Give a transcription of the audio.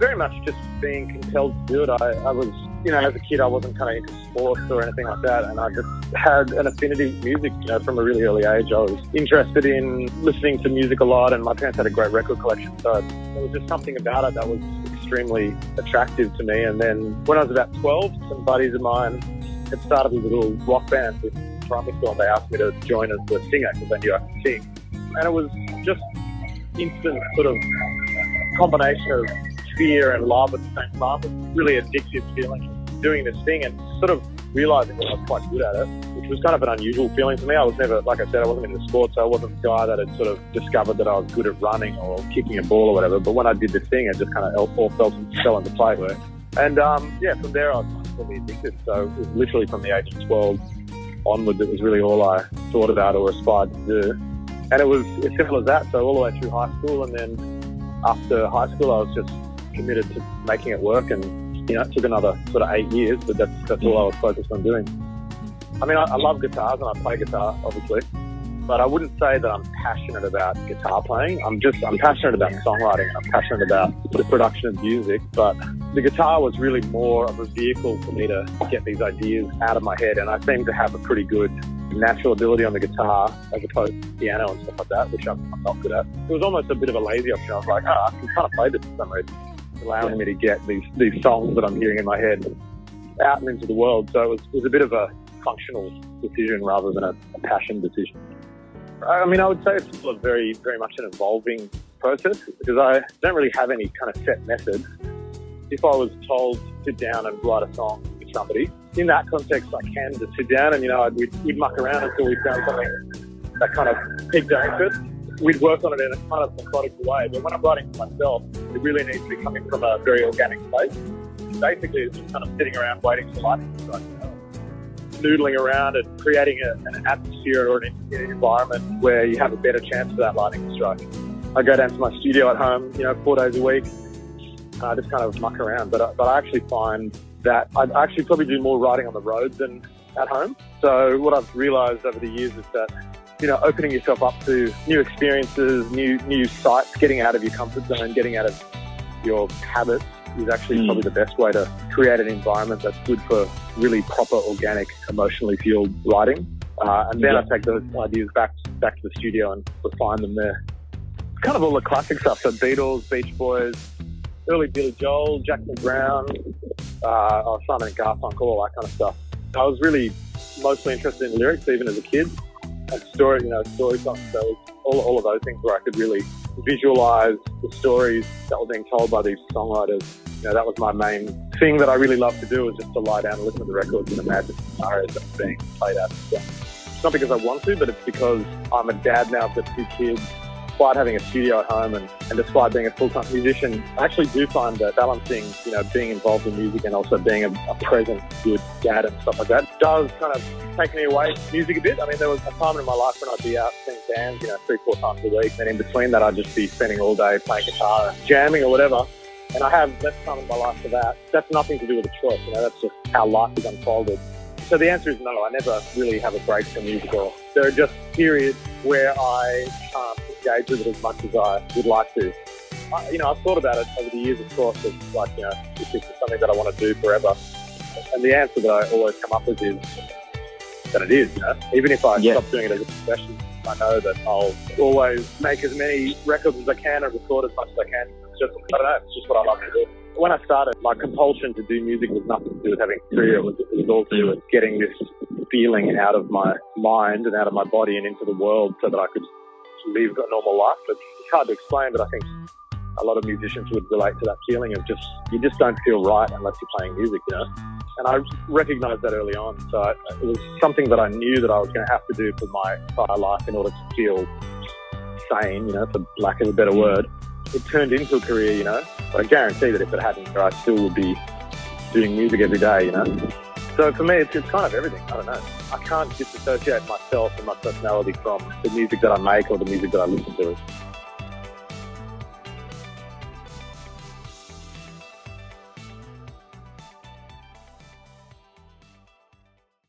very much just being compelled to do it. I was, as a kid, I wasn't kind of into sports or anything like that, and I just had an affinity with music, from a really early age. I was interested in listening to music a lot, and my parents had a great record collection, so there was just something about it that was extremely attractive to me. And then when I was about 12, some buddies of mine had started a little rock band in primary school, and they asked me to join as the singer because they knew I could sing. And it was just instant sort of combination of fear and love at the same time. It was really addictive feeling doing this thing and sort of realising that I was quite good at it, which was kind of an unusual feeling for me. I was never, like I said, I wasn't into sports, so I wasn't the guy that had sort of discovered that I was good at running or kicking a ball or whatever. But when I did this thing, it just kind of all fell into place. And from there I was completely addicted. So it was literally from the age of 12 onwards, it was really all I thought about or aspired to do. And it was as simple as that. So all the way through high school, and then after high school, I was just committed to making it work. And it took another sort of 8 years, but that's all I was focused on doing. I mean, I love guitars and I play guitar, obviously, but I wouldn't say that I'm passionate about guitar playing. I'm passionate about songwriting, and I'm passionate about the production of music. But the guitar was really more of a vehicle for me to get these ideas out of my head, and I seem to have a pretty good natural ability on the guitar as opposed to piano and stuff like that, which I'm not good at. It was almost a bit of a lazy option. I was like, I can kind of play this for some reason, allowing me to get these songs that I'm hearing in my head out and into the world. So it was a bit of a functional decision rather than a passion decision. I mean, I would say it's still a very, very much an evolving process because I don't really have any kind of set method. If I was told to sit down and write a song with somebody, in that context, I can just sit down and, we'd muck around until we found something that kind of piqued our interest. We'd work on it in a kind of methodical way. But when I'm writing for myself, it really needs to be coming from a very organic place. Basically, it's just kind of sitting around waiting for lightning to strike, noodling around and creating an atmosphere or an environment where you have a better chance for that lightning to strike. I go down to my studio at home, 4 days a week, and I just kind of muck around. But I actually find that I actually probably do more writing on the road than at home. So what I've realised over the years is that, opening yourself up to new experiences, new sights, getting out of your comfort zone and getting out of your habits is actually probably the best way to create an environment that's good for really proper, organic, emotionally fueled writing. And then I take those ideas back to the studio and refine them there. Kind of all the classic stuff, so Beatles, Beach Boys, early Billy Joel, Jackson Browne, Simon and Garfunkel, all that kind of stuff. I was really mostly interested in lyrics, even as a kid, and story songs. So all of those things where I could really visualize the stories that were being told by these songwriters. That was my main thing that I really loved to do, was just to lie down and listen to the records and imagine the scenarios that were being played out. It's not because I want to, but it's because I'm a dad now. I've got 2 kids. Despite having a studio at home and despite being a full-time musician, I actually do find that balancing, being involved in music and also being a present, good dad and stuff like that does kind of take me away from music a bit. I mean, there was a time in my life when I'd be out seeing bands, 3-4 times a week, and in between that I'd just be spending all day playing guitar and jamming or whatever. And I have less time in my life for that. That's nothing to do with a choice, that's just how life is unfolded. So the answer is no, I never really have a break from music. Or there are just periods where I can't engage with it as much as I would like to. I've thought about it over the years, of course, of like, if this is something that I want to do forever. And the answer that I always come up with is that it is, Even if I stop doing it as a profession, I know that I'll always make as many records as I can and record as much as I can. It's just what I love to do. When I started, my compulsion to do music was nothing to do with having a career. It was all to do with getting this feeling out of my mind and out of my body and into the world so that I could live a normal life. It's hard to explain, but I think a lot of musicians would relate to that feeling of you just don't feel right unless you're playing music, And I recognised that early on. So it was something that I knew that I was going to have to do for my entire life in order to feel sane, for lack of a better word. It turned into a career, but I guarantee that if it hadn't, I still would be doing music every day, So for me, it's kind of everything. I don't know. I can't disassociate myself and my personality from the music that I make or the music that I listen to.